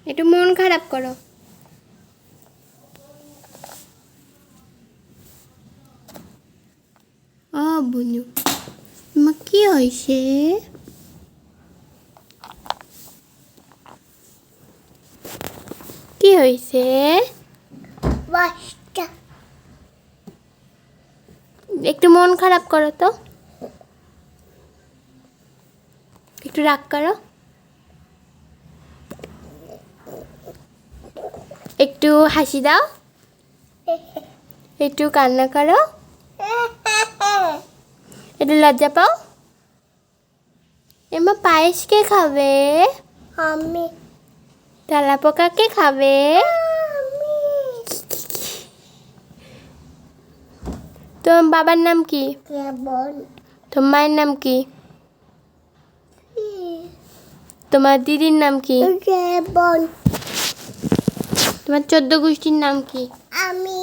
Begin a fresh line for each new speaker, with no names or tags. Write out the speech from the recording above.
একটু মন খারাপ করো। ও বুনু, মা কি হয়েছে? কি হয়েছে? একটু মন খারাপ করো তো, একটু রাগ করো, একটু হাসি দাও, একটু কান্না করো, একটু লজ্জা পাও। এমা পায়েস কে খাবে?
আমি।
তেলাপোকা কে খাবে? তোমার বাবার নাম কি? তোমার মায়ের নাম কি? তোমার দিদির নাম কি? তোমার 14 গোষ্ঠীর নাম কি?
আমি